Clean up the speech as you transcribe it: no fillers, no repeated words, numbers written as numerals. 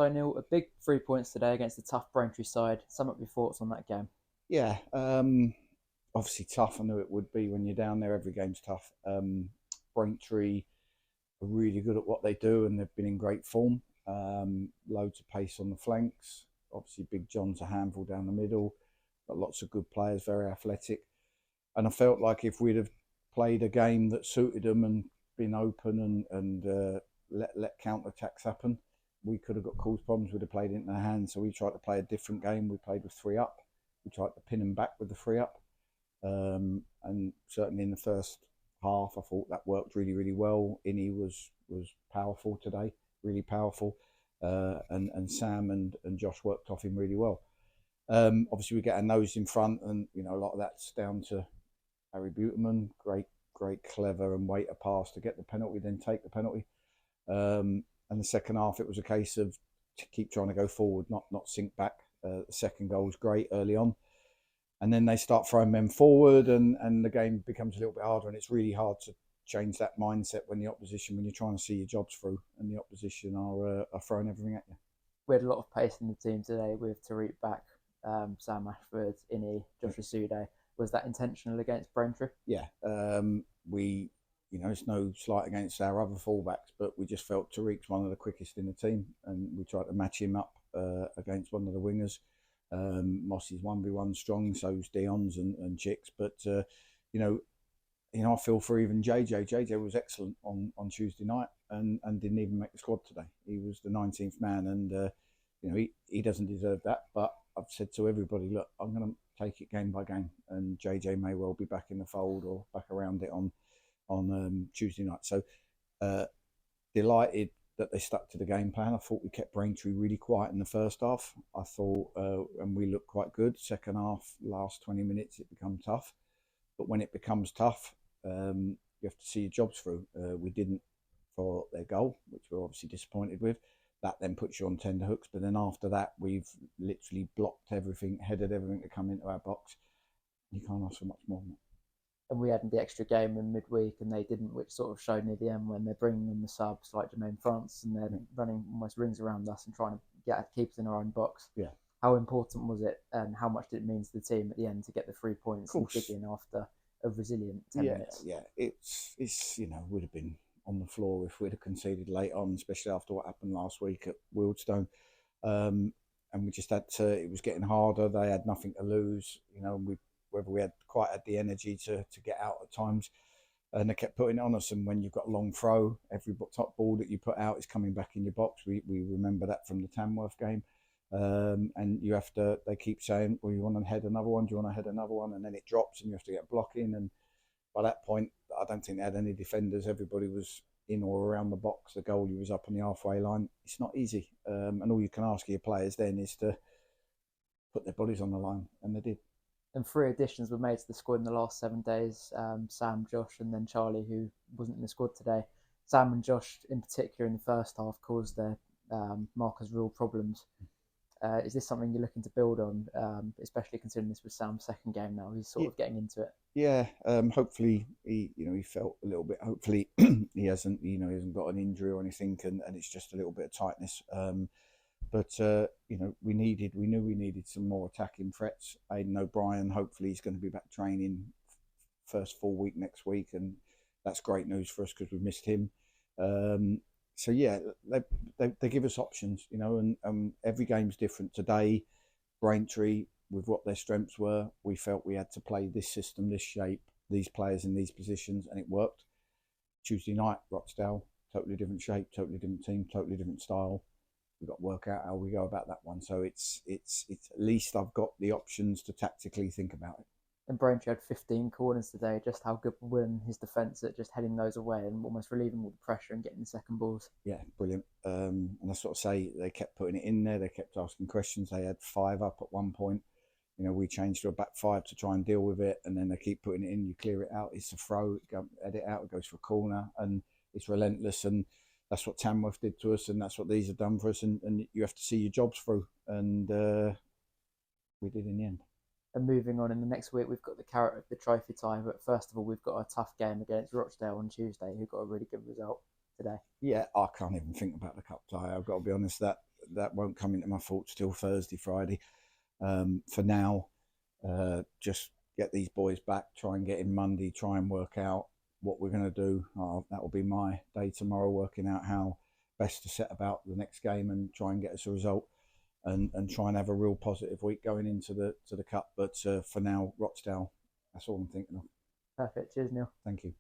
So Neil, a big 3 points today against a tough Braintree side. Sum up your thoughts on that game. Yeah, obviously tough. I knew it would be when you're down there. Every game's tough. Braintree are really good at what they do, and they've been in great form. Loads of pace on the flanks. Obviously, Big John's a handful down the middle. Got lots of good players, very athletic. And I felt like if we'd have played a game that suited them and been open and let counter attacks happen, we could have got caused problems. We'd have played it in their hands. So we tried to play a different game. We played with three up. We tried to pin them back with the three up. And certainly in the first half, I thought that worked really, really well. Innie was powerful today, really powerful. And Sam and Josh worked off him really well. Obviously, we get our nose in front, and a lot of that's down to Harry Buterman. Great, clever and weight a pass to get the penalty, then take the penalty. And the second half, it was a case of to keep trying to go forward, not sink back. The second goal was great early on. And then they start throwing men forward, and the game becomes a little bit harder. And it's really hard to change that mindset when you're trying to see your jobs through, and the opposition are throwing everything at you. We had a lot of pace in the team today with Tariq back, Sam Ashford, Innie, Josh Asude. Was that intentional against Braintree? Yeah, we, it's no slight against our other fullbacks, but we just felt Tariq's one of the quickest in the team, and we tried to match him up against one of the wingers. Mossy's 1v1 strong, so's Dion's and Chicks, but I feel for even JJ. JJ was excellent on Tuesday night and didn't even make the squad today. He was the 19th man, and he doesn't deserve that. But I've said to everybody, look, I'm going to take it game by game, and JJ may well be back in the fold or back around it on Tuesday night. So delighted that they stuck to the game plan. I thought we kept Braintree really quiet in the first half. I thought, and we looked quite good. Second half, last 20 minutes, it becomes tough. But when it becomes tough, you have to see your jobs through. We didn't for their goal, which we're obviously disappointed with. That then puts you on tender hooks. But then after that, we've literally blocked everything, headed everything to come into our box. You can't ask for much more than that. And we had the extra game in midweek, and they didn't, which sort of showed near the end when they're bringing in the subs like Jermaine France, and they're running almost rings around us and trying to keep us in our own box. Yeah. How important was it, and how much did it mean to the team at the end to get the 3 points and dig in after a resilient 10 minutes? Yeah, it's would have been on the floor if we'd have conceded late on, especially after what happened last week at Wildstone. And we just had to. It was getting harder. They had nothing to lose. Whether we had quite had the energy to get out at times, and they kept putting it on us. And when you've got a long throw, every top ball that you put out is coming back in your box. We remember that from the Tamworth game. And you have to, they keep saying, well, you want to head another one? Do you want to head another one? And then it drops and you have to get blocking. And by that point, I don't think they had any defenders. Everybody was in or around the box. The goalie was up on the halfway line. It's not easy. And all you can ask of your players then is to put their bodies on the line. And they did. And 3 additions were made to the squad in the last 7 days. Sam, Josh, and then Charlie, who wasn't in the squad today. Sam and Josh, in particular, in the first half, caused their markers real problems. Is this something you're looking to build on, especially considering this was Sam's second game now? He's sort of getting into it. Yeah, hopefully he felt a little bit. Hopefully he hasn't got an injury or anything, and it's just a little bit of tightness. But we knew we needed some more attacking threats. Aidan O'Brien, hopefully he's going to be back training first full week next week, and that's great news for us because we've missed him. So yeah, they give us options, and every game's different. Today, Braintree, with what their strengths were, we felt we had to play this system, this shape, these players in these positions, and it worked. Tuesday night, Rochdale, totally different shape, totally different team, totally different style. We've got to work out how we go about that one. So it's at least I've got the options to tactically think about it. And Braintree had 15 corners today. Just how good were his defence at just heading those away and almost relieving all the pressure and getting the second balls. Yeah, brilliant. And I sort of say they kept putting it in there. They kept asking questions. They had 5 up at one point. We changed to a back 5 to try and deal with it, and then they keep putting it in. You clear it out. It's a throw. Edit out. It goes for a corner, and it's relentless. And that's what Tamworth did to us, and that's what these have done for us. And you have to see your jobs through, and we did in the end. And moving on, in the next week, we've got the carrot of the trophy tie. But first of all, we've got a tough game against Rochdale on Tuesday, who got a really good result today. Yeah, I can't even think about the cup tie. I've got to be honest. That that won't come into my thoughts till Thursday, Friday. For now, just get these boys back, try and get in Monday, try and work out what we're going to do. That will be my day tomorrow, working out how best to set about the next game and try and get us a result, and try and have a real positive week going into the cup. But for now, Rochdale, that's all I'm thinking of. Perfect. Cheers, Neil. Thank you.